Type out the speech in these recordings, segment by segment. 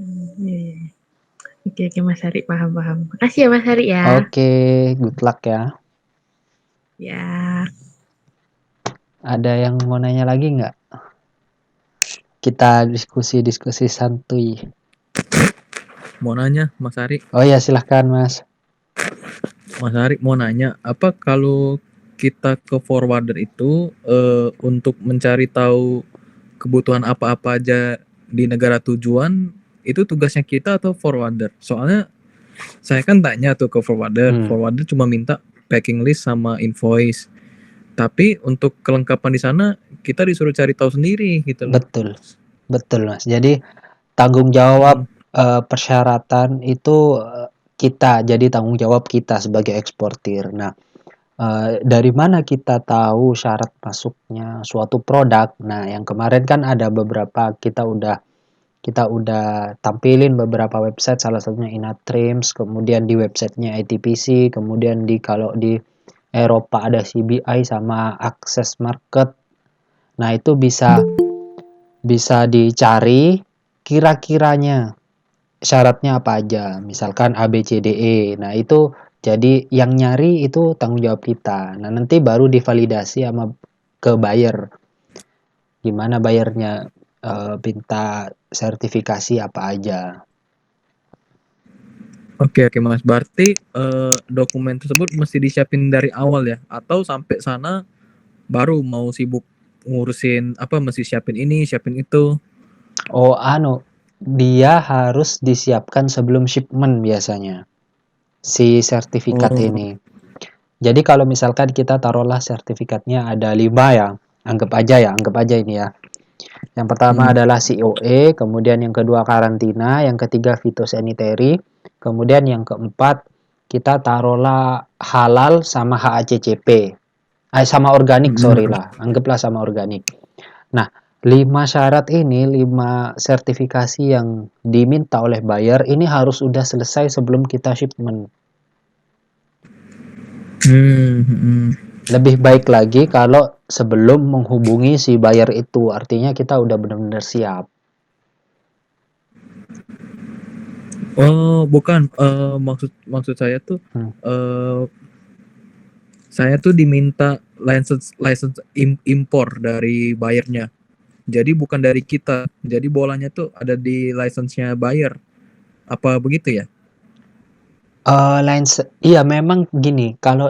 Iya, iya. Oke, oke Mas Hari, paham, paham. Makasih ya Mas Hari ya. Oke, good luck ya. Ya, Ada yang mau nanya lagi nggak? Kita diskusi-diskusi santuy. Mau nanya Mas Ari, Oh ya, silahkan Mas. Mas Ari mau nanya, apa kalau kita ke forwarder itu untuk mencari tahu kebutuhan apa-apa aja di negara tujuan, itu tugasnya kita atau forwarder? Soalnya saya kan tanya tuh ke forwarder, forwarder cuma minta packing list sama invoice. Tapi untuk kelengkapan di sana kita disuruh cari tahu sendiri gitu loh. Betul, betul Mas. Jadi tanggung jawab persyaratan itu kita, jadi tanggung jawab kita sebagai eksportir. Nah, dari mana kita tahu syarat masuknya suatu produk? Nah, yang kemarin kan ada beberapa kita udah tampilin beberapa website, salah satunya Inatrims, kemudian di websitenya ITPC, kemudian kalau di Eropa ada CBI sama Access Market. Nah, itu bisa dicari kira-kiranya syaratnya apa aja, misalkan A, B, C, D, E. Nah, itu jadi yang nyari itu tanggung jawab kita. Nah, nanti baru divalidasi sama ke buyer. Gimana bayarnya minta sertifikasi apa aja. Oke oke Mas, berarti dokumen tersebut mesti disiapin dari awal ya? Atau sampai sana baru mau sibuk ngurusin apa, mesti siapin ini, siapin itu? Oh, dia harus disiapkan sebelum shipment biasanya, si sertifikat Oh, ini. Jadi kalau misalkan kita taruhlah sertifikatnya ada 5 ya, anggap aja ini ya. Yang pertama hmm. adalah COE, kemudian yang kedua karantina, yang ketiga fitosanitary, kemudian yang keempat kita taruhlah halal sama HACCP. Sama organik, sorry Hmm. lah, anggaplah sama organik. Nah, 5 syarat ini, 5 sertifikasi yang diminta oleh buyer ini harus sudah selesai sebelum kita shipment. Lebih baik lagi kalau sebelum menghubungi si buyer itu, artinya kita udah benar-benar siap. Oh, bukan. Maksud saya tuh, saya tuh diminta license impor dari buyernya. Jadi bukan dari kita. Jadi bolanya tuh ada di license-nya buyer. Apa begitu ya? Iya memang gini, kalau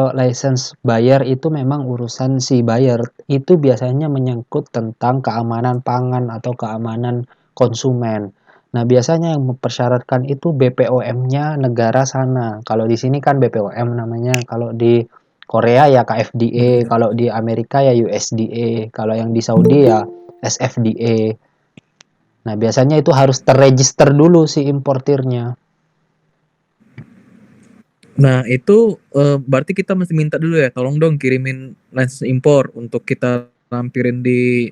license buyer itu memang urusan si buyer, itu biasanya menyangkut tentang keamanan pangan atau keamanan konsumen. Nah, biasanya yang mempersyaratkan itu BPOM-nya negara sana. Kalau di sini kan BPOM namanya, kalau di Korea ya KFDA, kalau di Amerika ya USDA, kalau yang di Saudi ya SFDA. Nah, biasanya itu harus terregister dulu si importirnya. Nah, itu berarti kita mesti minta dulu ya, tolong dong kirimin license impor untuk kita lampirin di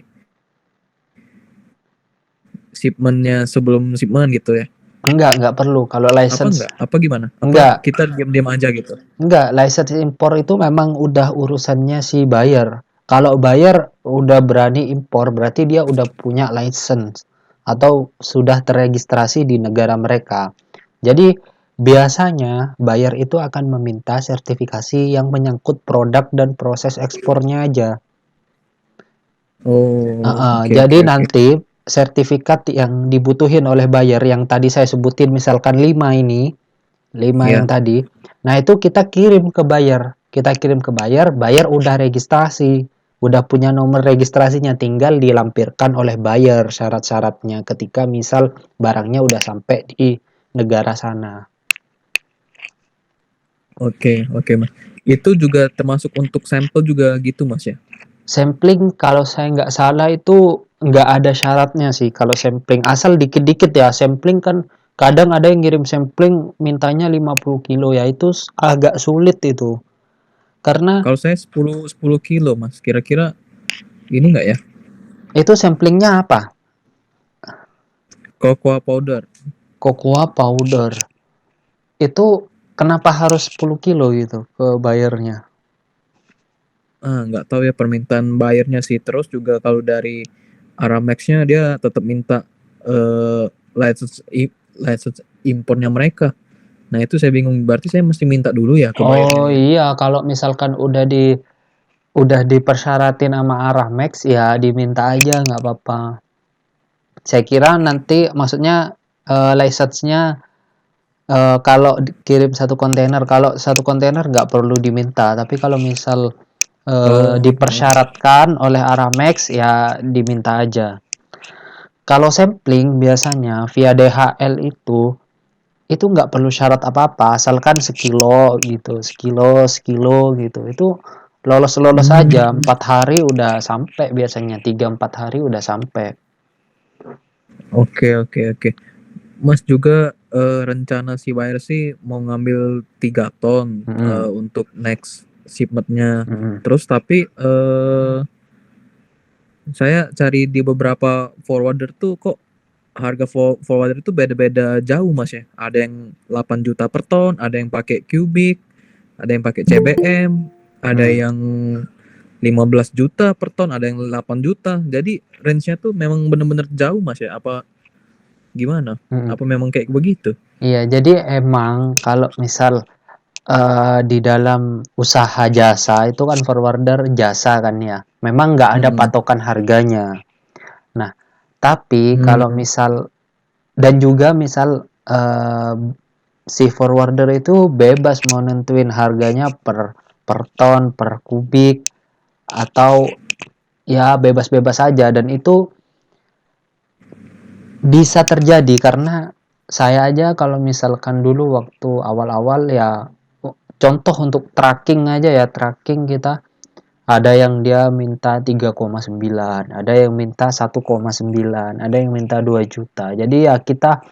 shipment-nya sebelum shipment gitu ya. Enggak perlu. Kalau Apa license enggak? Apa gimana? Apa enggak, kita diam-diam aja gitu? license impor itu memang udah urusannya si buyer. Kalau buyer udah berani impor, berarti dia udah punya license atau sudah terregistrasi di negara mereka. Jadi biasanya buyer itu akan meminta sertifikasi yang menyangkut produk dan proses ekspornya aja. Oh, oke oke Jadi oke. nanti sertifikat yang dibutuhin oleh buyer yang tadi saya sebutin misalkan 5 ini, 5 yang Iya. tadi. Nah, itu kita kirim ke buyer. Kita kirim ke buyer, buyer udah registrasi, udah punya nomor registrasinya, tinggal dilampirkan oleh buyer syarat-syaratnya ketika misal barangnya udah sampai di negara sana. Oke, oke, Mas. Itu juga termasuk untuk sampel juga gitu, Mas ya? Sampling kalau saya nggak salah itu nggak ada syaratnya sih kalau sampling. Asal dikit-dikit ya. Sampling kan kadang ada yang ngirim sampling mintanya 50 kilo ya itu agak sulit itu. Karena Kalau saya 10 kilo, Mas. Kira-kira ini enggak ya? itu samplingnya apa? Cocoa powder. Cocoa powder. Itu kenapa harus 10 kilo gitu ke bayarnya? Nggak tahu ya permintaan buyernya sih. Terus juga kalau dari Aramex-nya dia tetap minta license impornya mereka. Nah itu saya bingung, berarti saya mesti minta dulu ya ke Oh buyernya. iya, kalau misalkan udah dipersyaratin sama Aramex ya diminta aja nggak apa-apa. Saya kira nanti maksudnya license-nya kalau kirim satu kontainer, kalau satu kontainer nggak perlu diminta, tapi kalau misal Oh, dipersyaratkan oleh Aramex ya diminta aja. Kalau sampling biasanya via DHL itu nggak perlu syarat apa-apa, asalkan sekilo gitu, sekilo gitu. Itu lolos aja, 4 hari udah sampai biasanya, 3-4 hari udah sampai. oke. Mas juga rencana si buyer sih mau ngambil 3 ton Mm-mm, untuk next shipmentnya. mm-mm. Terus tapi saya cari di beberapa forwarder tuh kok harga forwarder itu beda-beda jauh mas ya. Ada yang 8 juta per ton, ada yang pakai cubic, ada yang pakai CBM, ada Hmm, yang 15 juta per ton, ada yang 8 juta. Jadi range-nya tuh memang bener-bener jauh mas ya. Apa gimana? mm-mm. Apa memang kayak begitu? Iya, jadi emang kalau misal di dalam usaha jasa itu kan forwarder jasa kan ya, memang nggak ada Mm-mm. patokan harganya. Nah, tapi kalau Hmm, misal dan juga misal si forwarder itu bebas mau nentuin harganya per ton, per kubik atau ya bebas-bebas saja dan itu bisa terjadi karena saya aja kalau misalkan dulu waktu awal-awal ya contoh untuk tracking aja ya, tracking kita ada yang dia minta 3,9, ada yang minta 1,9, ada yang minta 2 juta. Jadi ya kita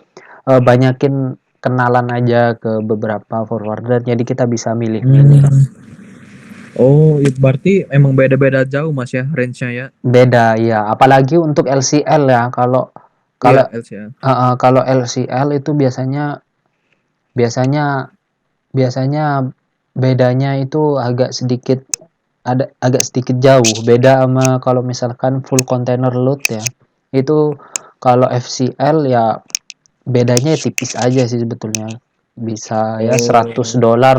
banyakin kenalan aja ke beberapa forwarder jadi kita bisa milih-milih. hmm. Oh, berarti emang beda-beda jauh mas ya range-nya ya? Beda ya, apalagi untuk LCL ya. Kalau kalau Iya, LCA. kalau LCL itu biasanya biasanya biasanya bedanya itu agak sedikit jauh. Beda sama kalau misalkan full container load ya. Itu kalau FCL ya bedanya tipis aja sih sebetulnya. Bisa ya Oh, $100,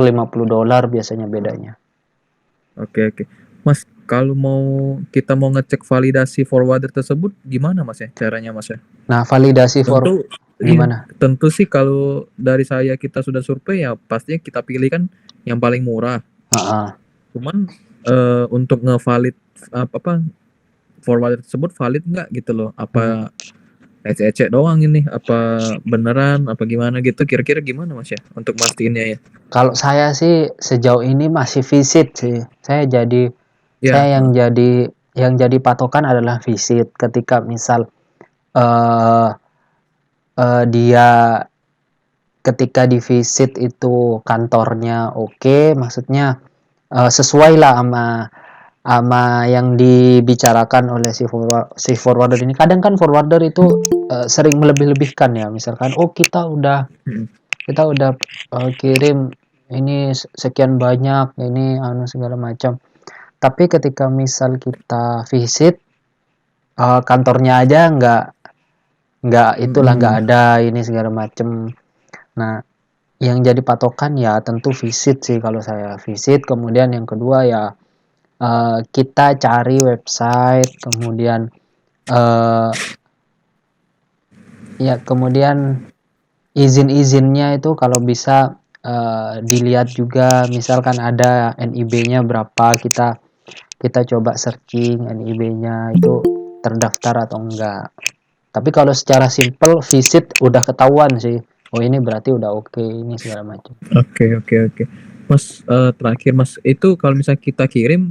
$50 biasanya bedanya. oke. Mas, kalau kita mau ngecek validasi forwarder tersebut gimana mas ya caranya mas ya? Nah, validasi Tentu, iya, gimana? tentu sih kalau dari saya kita sudah survei ya pastinya kita pilih kan yang paling murah. Heeh. Cuman untuk ngevalid apa forwarder tersebut valid nggak gitu loh? Hmm. Apa ecek-ecek doang ini? Apa beneran? Apa gimana gitu? Kira-kira gimana mas ya untuk mastiinnya ya? Kalau saya sih sejauh ini masih visit sih. Saya Ya, yang jadi patokan adalah visit. Ketika misal eh dia ketika di visit itu kantornya oke, maksudnya sesuai lah sama yang dibicarakan oleh si forwarder ini. Kadang kan forwarder itu sering melebih-lebihkan ya. Misalkan mm, kita udah kirim ini sekian banyak ini segala macam. Tapi ketika misal kita visit kantornya aja nggak itulah nggak mm, ada ini segala macam. Nah, yang jadi patokan ya tentu visit sih kalau saya visit. Kemudian yang kedua ya kita cari website, kemudian eh, ya kemudian izin-izinnya itu kalau bisa dilihat juga. Misalkan ada NIB-nya berapa, kita coba searching NIB-nya itu terdaftar atau enggak. Tapi kalau secara simple visit udah ketahuan sih. Oh ini berarti udah oke ini segala macam. oke. Mas, terakhir mas, itu kalau misalnya kita kirim,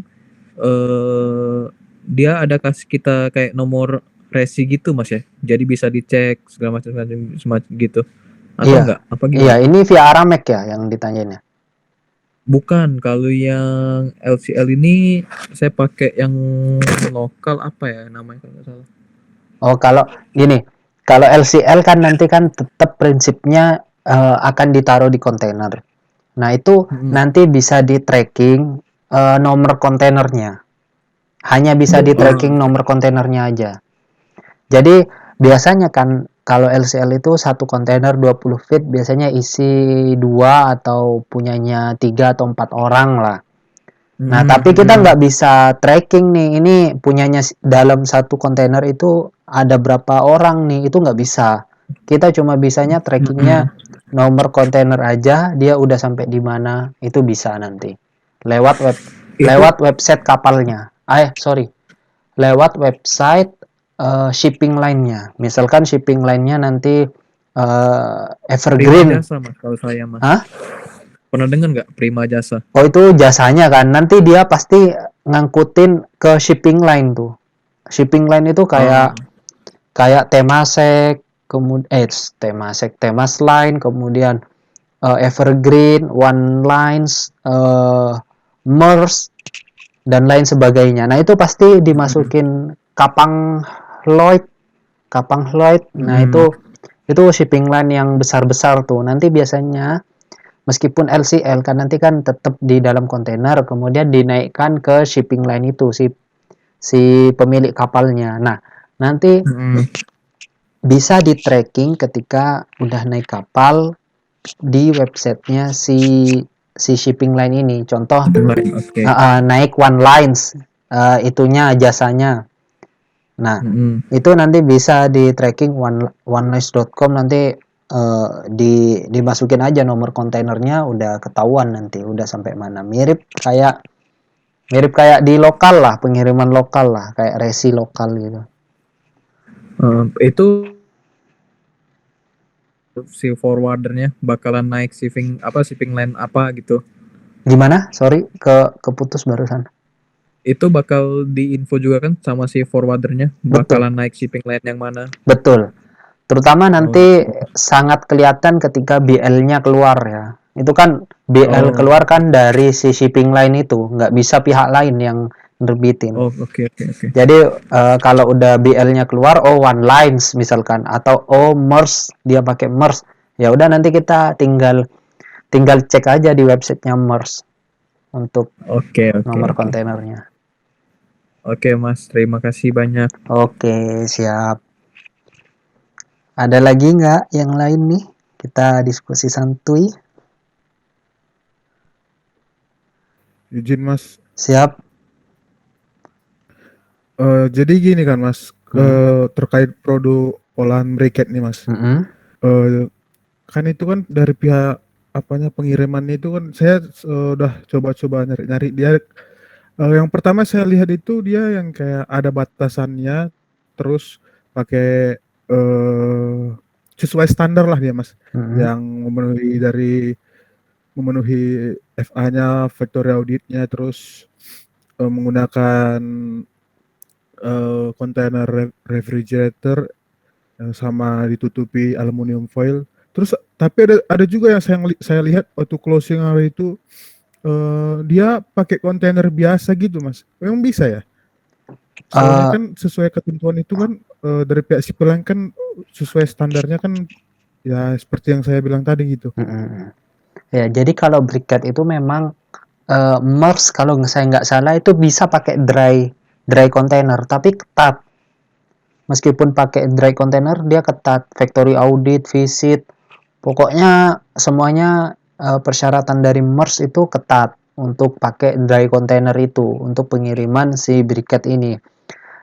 eh dia ada kasih kita kayak nomor resi gitu mas ya, jadi bisa dicek segala macam semacam gitu, atau Iya, enggak? Apa iya gimana? ini via Aramex ya yang ditanyain ya. Bukan, kalau yang LCL ini saya pakai yang lokal apa ya namanya kalau nggak salah. Oh kalau gini, kalau LCL kan nanti kan tetap prinsipnya akan ditaruh di kontainer. Nah itu Mm-mm. nanti bisa di tracking nomor kontainernya. Hanya bisa di tracking Oh, nomor kontainernya aja. Jadi biasanya kan kalau LCL itu satu kontainer 20 feet biasanya isi 2 atau punyanya 3 atau 4 orang lah. Nah, tapi kita nggak bisa tracking nih, ini punyanya dalam satu kontainer itu ada berapa orang nih, itu nggak bisa. Kita cuma bisanya trackingnya nomor kontainer aja, dia udah sampai di mana, itu bisa nanti. Lewat website kapalnya. Lewat website shipping line-nya. Misalkan shipping line-nya nanti Prima Evergreen. Jasa mas, kalau saya mas. Hah? Pernah dengar nggak Prima Jasa? Oh, itu jasanya kan. Nanti dia pasti ngangkutin ke shipping line tuh. Shipping line itu kayak Temasek, kemudian Temasline, kemudian Evergreen, One Lines, Maersk dan lain sebagainya. Nah, itu pasti dimasukin Kapang Lloyd. Nah, itu shipping line yang besar-besar tuh. Nanti biasanya meskipun LCL kan nanti kan tetap di dalam kontainer, kemudian dinaikkan ke shipping line itu si pemilik kapalnya. Nah, nanti bisa di tracking ketika udah naik kapal di websitenya si shipping line ini. Contoh naik One Lines, itunya jasanya. Nah, itu nanti bisa di tracking onelines.com, nanti dimasukin aja nomor kontainernya, udah ketahuan nanti udah sampai mana. Mirip kayak di lokal lah, pengiriman lokal lah, kayak resi lokal gitu. Itu si forwardernya bakalan naik shipping line apa gitu. Gimana? Sorry, keputus barusan. Itu bakal diinfo juga kan sama si forwardernya bakalan naik shipping line yang mana? Betul. Terutama nanti sangat kelihatan ketika BL-nya keluar ya. Itu kan BL keluar kan dari si shipping line itu, nggak bisa pihak lain yang nerbitin. Oke. Jadi kalau udah BL-nya keluar, One Lines misalkan, atau Maersk, dia pakai Maersk, ya udah nanti kita tinggal cek aja di websitenya Maersk untuk nomor kontainernya. Oke mas, terima kasih banyak. Oke, siap. Ada lagi nggak yang lain nih? Kita diskusi santuy. Izin mas. Siap. Jadi gini kan mas, terkait produk olahan briket nih mas. Kan itu kan dari pihak pengirimannya itu kan saya udah coba-coba nyari dia. Yang pertama saya lihat itu dia yang kayak ada batasannya, terus pakai sesuai standar lah dia mas, yang memenuhi FA-nya, factory audit-nya, terus menggunakan kontainer refrigerator sama ditutupi aluminium foil. Terus tapi ada juga yang saya lihat waktu closing hari itu dia pakai kontainer biasa gitu mas. Memang bisa ya? Soalnya kan sesuai ketentuan itu kan dari pihak Cipulang kan sesuai standarnya kan ya seperti yang saya bilang tadi gitu. Ya, jadi kalau briket itu memang Maersk kalau saya nggak salah itu bisa pakai dry container, tapi ketat. Meskipun pakai dry container dia ketat, factory audit, visit, pokoknya semuanya persyaratan dari Maersk itu ketat untuk pakai dry container itu untuk pengiriman si briket ini.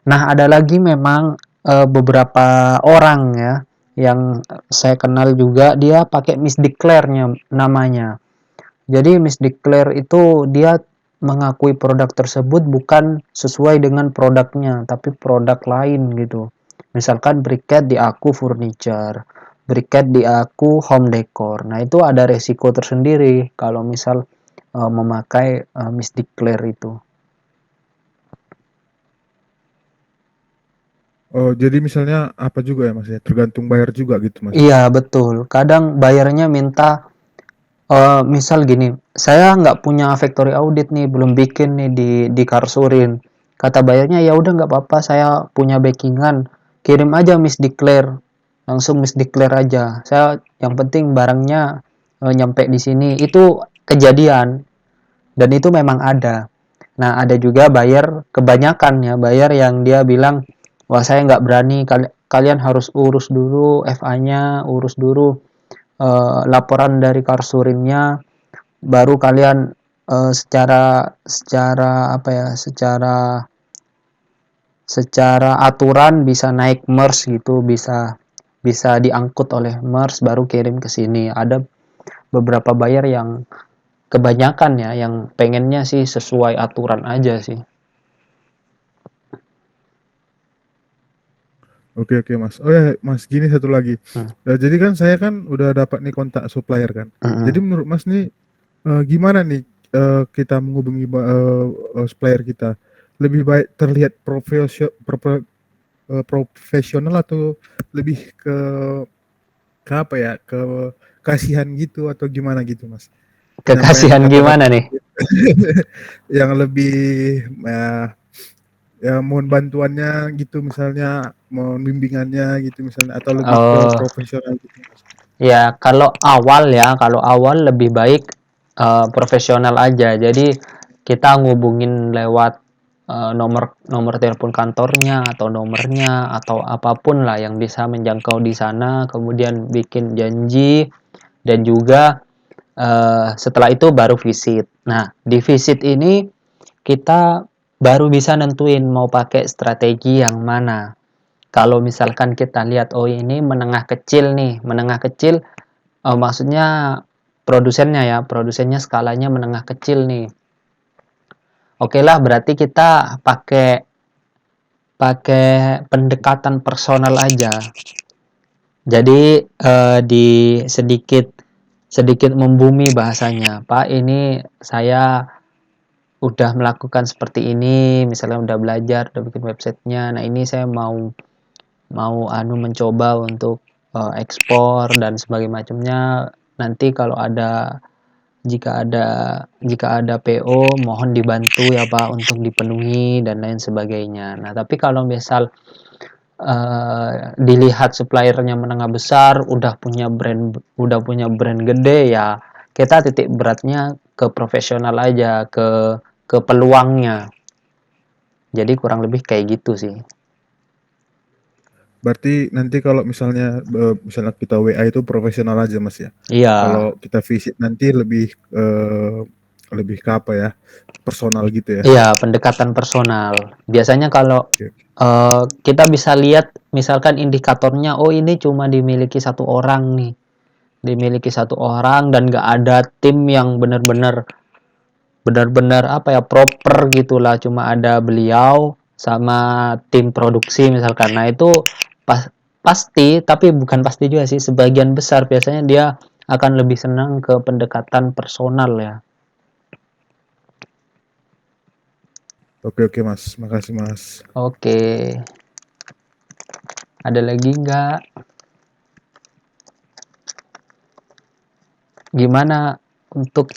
Nah, ada lagi memang beberapa orang ya yang saya kenal juga, dia pakai misdeclare-nya namanya. Jadi misdeclare itu dia mengakui produk tersebut bukan sesuai dengan produknya, tapi produk lain gitu. Misalkan briket diaku furniture, briket diaku home decor. Nah, itu ada resiko tersendiri kalau misal memakai misdeclare itu. Oh, jadi misalnya apa juga ya mas ya, tergantung bayar juga gitu mas? Iya, betul. Kadang bayarnya minta misal gini, saya nggak punya factory audit nih, belum bikin nih di Karsurin. Kata bayarnya ya udah nggak apa-apa, saya punya backingan, kirim aja misdeclare, langsung misdeclare aja. Saya yang penting barangnya nyampe di sini. Itu kejadian dan itu memang ada. Nah, ada juga kebanyakan ya bayar yang dia bilang, wah saya nggak berani, kalian harus urus dulu FA-nya, urus dulu laporan dari Karsurinnya, baru kalian secara aturan bisa naik MERS gitu, bisa diangkut oleh MERS baru kirim ke sini. Ada beberapa buyer yang kebanyakan ya yang pengennya sih sesuai aturan aja sih. Oke Mas. Oh ya Mas, gini satu lagi. Jadi kan saya kan udah dapat nih kontak supplier kan. Jadi menurut Mas nih gimana nih kita menghubungi supplier kita? Lebih baik terlihat profesional atau lebih ke apa ya? Ke kasihan gitu atau gimana gitu Mas? Kekasihan gimana nih? Yang lebih ya mohon bantuannya gitu misalnya, mohon bimbingannya gitu misalnya, atau lebih ke profesional gitu. Ya kalau awal lebih baik profesional aja. Jadi kita ngubungin lewat nomor telepon kantornya atau nomornya atau apapun lah yang bisa menjangkau di sana, kemudian bikin janji, dan juga setelah itu baru visit. Nah, di visit ini kita baru bisa nentuin mau pakai strategi yang mana. Kalau misalkan kita lihat, oh ini menengah kecil nih, maksudnya produsennya skalanya menengah kecil nih. Oke lah, berarti kita pakai pendekatan personal aja. Jadi di sedikit membumi bahasanya. Pak, ini saya udah melakukan seperti ini, misalnya udah belajar, udah bikin websitenya. Nah, ini saya mau mencoba untuk ekspor dan sebagainya macamnya. Nanti kalau jika ada PO mohon dibantu ya Pak untuk dipenuhi dan lain sebagainya. Nah, tapi kalau misal dilihat suppliernya menengah besar, udah punya brand gede, ya kita titik beratnya ke profesional aja, ke peluangnya. Jadi kurang lebih kayak gitu sih. Berarti nanti kalau misalnya kita WA itu profesional aja Mas ya. Iya. Kalau kita visit nanti lebih ke apa ya? Personal gitu ya. Iya, pendekatan personal. Biasanya kalau kita bisa lihat misalkan indikatornya, oh ini cuma dimiliki satu orang nih. Dimiliki satu orang dan gak ada tim yang benar-benar proper gitulah, cuma ada beliau sama tim produksi misalkan. Nah, itu pasti, tapi bukan pasti juga sih, sebagian besar biasanya dia akan lebih senang ke pendekatan personal ya. Oke Mas, makasih Mas. Oke. Ada lagi nggak? Gimana untuk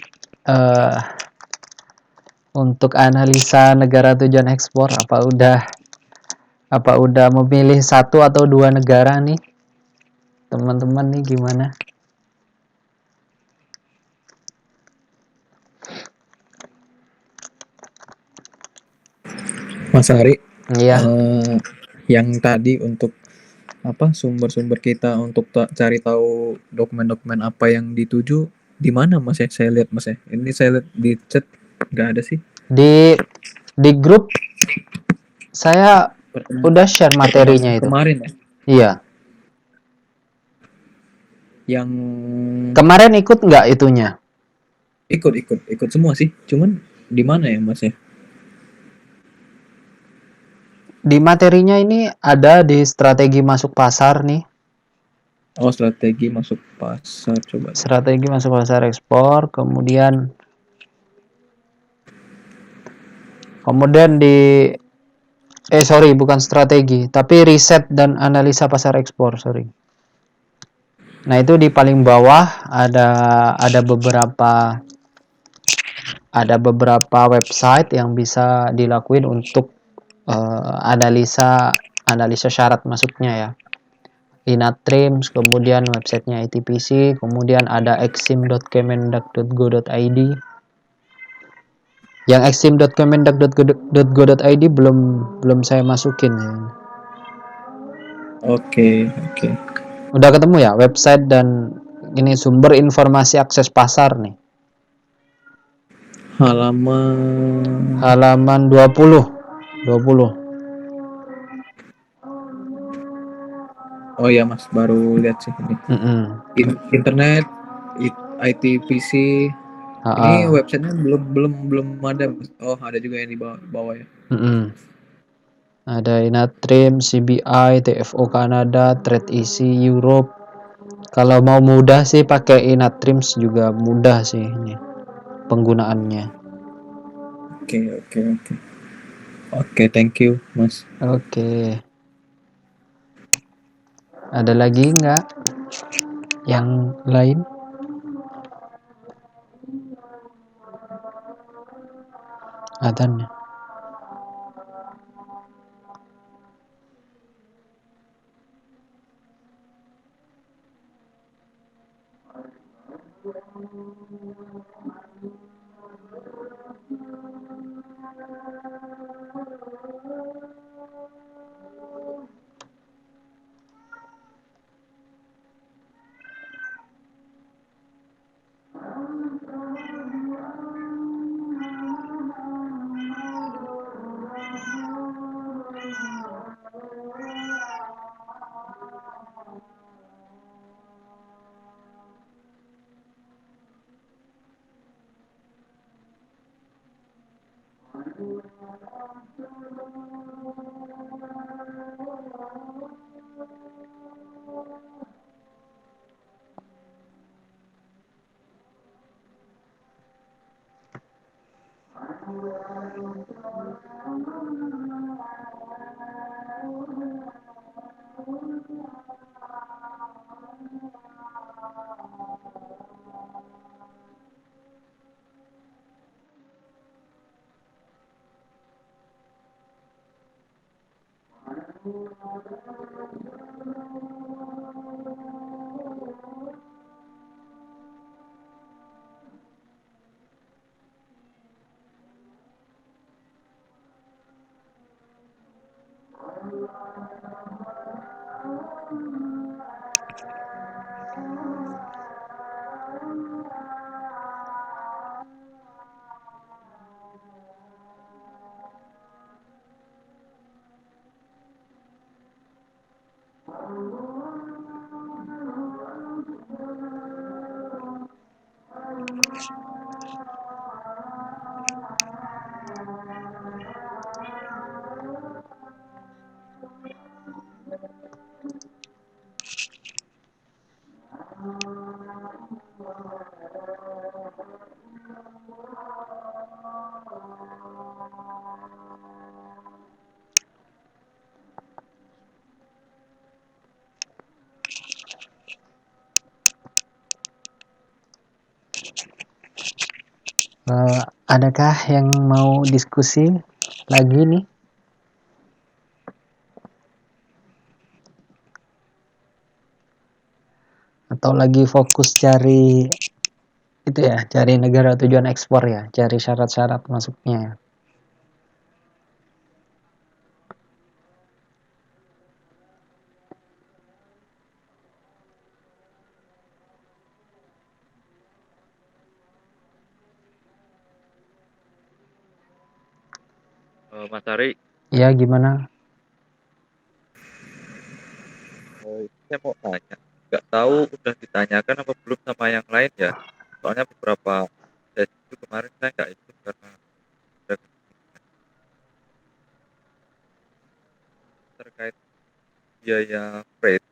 analisa negara tujuan ekspor? Apa udah memilih satu atau dua negara nih? Teman-teman nih gimana? Mas Ari, Iya. yang tadi untuk sumber-sumber kita untuk cari tahu dokumen-dokumen apa yang dituju di mana Mas ya? Saya lihat Mas ya. Ini saya lihat di chat nggak ada sih. Di grup saya udah share materinya itu. Kemarin ya? Iya. Yang kemarin ikut nggak itunya? Ikut semua sih. Cuman di mana ya Mas ya? Di materinya ini ada di strategi masuk pasar nih. Oh, strategi masuk pasar, coba. Strategi masuk pasar ekspor, kemudian bukan strategi, tapi riset dan analisa pasar ekspor, sorry. Nah, itu di paling bawah ada beberapa website yang bisa dilakuin untuk analisa syarat masuknya ya. Inatrims, kemudian websitenya ITPC, kemudian ada exim.kemendag.go.id. Yang exim.kemendag.go.id belum saya masukin ya. Oke. Udah ketemu ya website dan ini sumber informasi akses pasar nih. Halaman 20. Oh iya Mas, baru lihat sih ini. Internet, IT PC. Ini websitenya belum ada Mas. Oh, ada juga yang di bawah ya. Ada Inatrim, CBI, TFO Kanada, TradeEasy Europe. Kalau mau mudah sih pakai Inatrims juga mudah sih ini penggunaannya. Oke, thank you Mas. Oke. Ada lagi nggak yang lain? Adzan. Adakah yang mau diskusi lagi nih? Atau lagi fokus cari itu ya, cari negara tujuan ekspor ya, cari syarat-syarat masuknya. Mas Ari. Ya, gimana? Saya mau tanya, nggak tahu udah ditanyakan apa belum sama yang lain ya. Soalnya beberapa sesi itu kemarin saya nggak ikut karena ada terkait biaya freight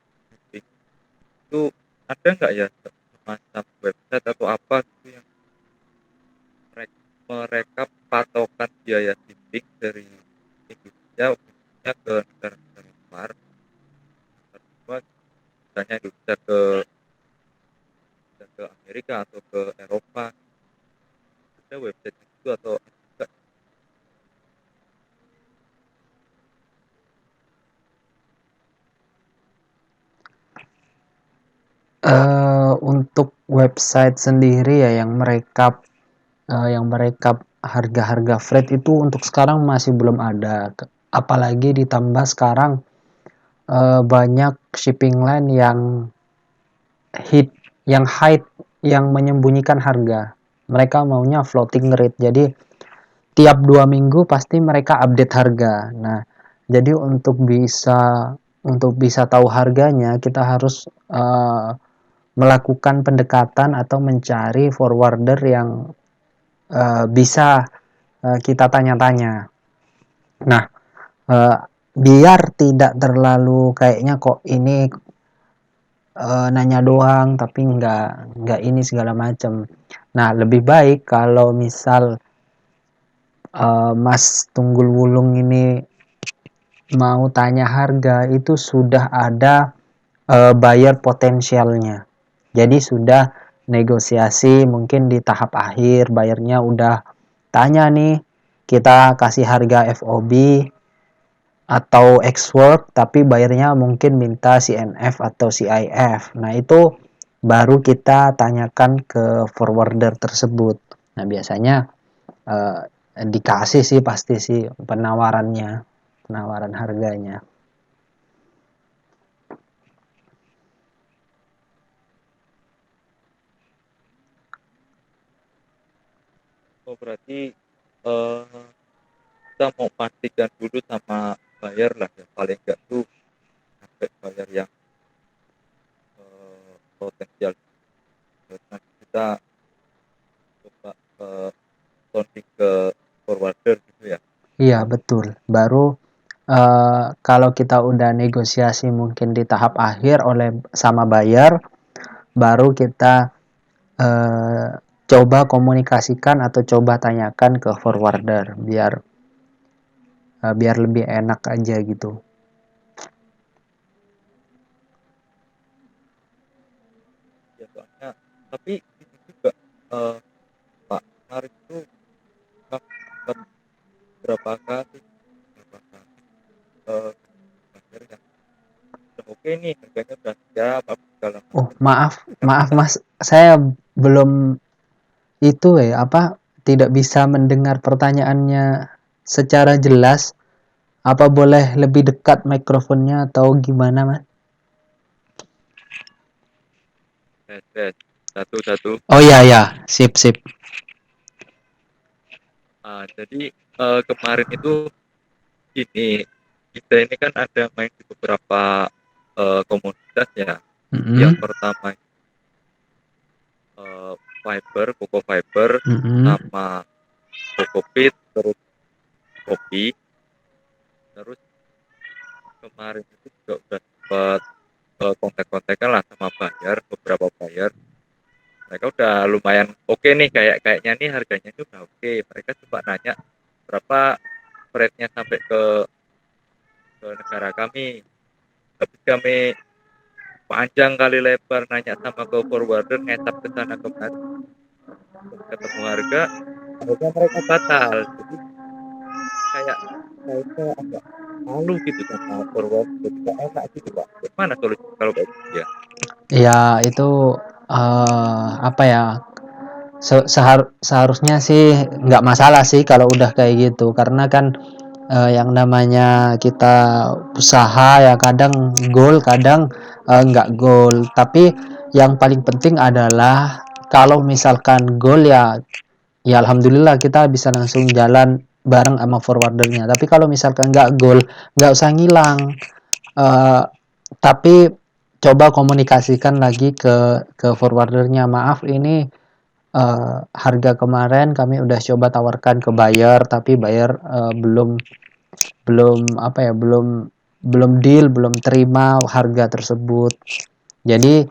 itu ada nggak ya semacam website atau apa gitu yang merekap patokan biaya shipping dari Indonesia umumnya ke negara-negara luar, misalnya Indonesia ke Amerika atau ke Eropa, ada website itu atau enggak? Untuk website sendiri ya yang merekap harga-harga freight itu untuk sekarang masih belum ada. Apalagi ditambah sekarang banyak shipping line yang hide, yang menyembunyikan harga. Mereka maunya floating rate. Jadi tiap 2 minggu pasti mereka update harga. Nah, jadi untuk bisa tahu harganya, kita harus melakukan pendekatan atau mencari forwarder yang bisa kita tanya-tanya. Nah, biar tidak terlalu kayaknya kok ini nanya doang tapi nggak ini segala macam. Nah, lebih baik kalau misal Mas Tunggul Wulung ini mau tanya harga, itu sudah ada buyer potensialnya. Jadi sudah negosiasi mungkin di tahap akhir, bayarnya udah tanya nih, kita kasih harga FOB atau X-Work tapi bayarnya mungkin minta CNF atau CIF. Nah, itu baru kita tanyakan ke forwarder tersebut. Nah, biasanya dikasih sih pasti sih penawaran harganya. Oh, berarti kita mau pastikan dulu sama bayar lah ya, paling enggak tuh sampai bayar yang potensial. Terus nanti kita coba sounding ke forwarder gitu ya. Iya, betul. Baru kalau kita udah negosiasi mungkin di tahap akhir sama buyer, baru kita coba komunikasikan atau coba tanyakan ke forwarder biar lebih enak aja gitu. Ya soalnya, tapi itu juga Pak, kemarin itu dapat berapa kali bayar yang udah oke nih, harganya udah siap apa segala Oh, macam. maaf Mas, saya belum tidak bisa mendengar pertanyaannya secara jelas. Apa boleh lebih dekat mikrofonnya atau gimana, Mas? Tes satu. Oh iya, sip. Jadi kemarin itu kita ini kan ada main di beberapa komunitas ya. Yang pertama Coco Fiber sama Cocopit, terus kopi. Terus kemarin itu juga udah dapat kontak-kontakan lah sama beberapa buyer. Mereka udah lumayan oke nih, kayaknya nih harganya itu udah oke. Mereka coba nanya berapa rate-nya sampai ke negara kami. Tapi kami panjang kali lebar nanya sama ke forwarder, ngetap ke sana kemari, ketemu harga, akhirnya mereka batal. Jadi kayak saya agak malu gitu sama forwarder, jadi gak enak gitu Pak. Gimana solusi kalau kayak gitu ya? Ya itu seharusnya sih nggak masalah sih kalau udah kayak gitu, karena kan yang namanya kita usaha ya kadang goal kadang nggak goal. Tapi yang paling penting adalah kalau misalkan goal ya alhamdulillah kita bisa langsung jalan bareng sama forwardernya. Tapi kalau misalkan nggak goal, nggak usah ngilang. Tapi coba komunikasikan lagi ke forwardernya, maaf ini harga kemarin kami udah coba tawarkan ke buyer tapi buyer belum deal, belum terima harga tersebut. Jadi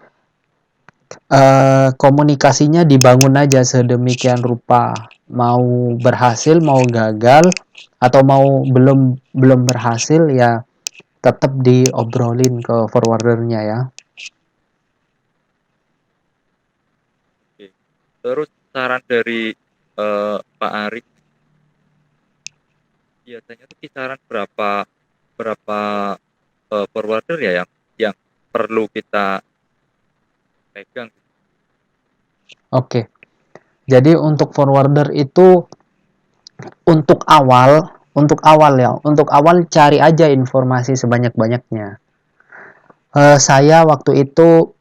komunikasinya dibangun aja sedemikian rupa, mau berhasil mau gagal atau mau belum berhasil ya tetap diobrolin ke forwardernya ya. Oke. Terus saran dari Pak Ari, biasanya tuh kisaran berapa forwarder ya yang perlu kita pegang? Oke. Jadi untuk forwarder itu untuk awal cari aja informasi sebanyak-banyaknya. Saya waktu itu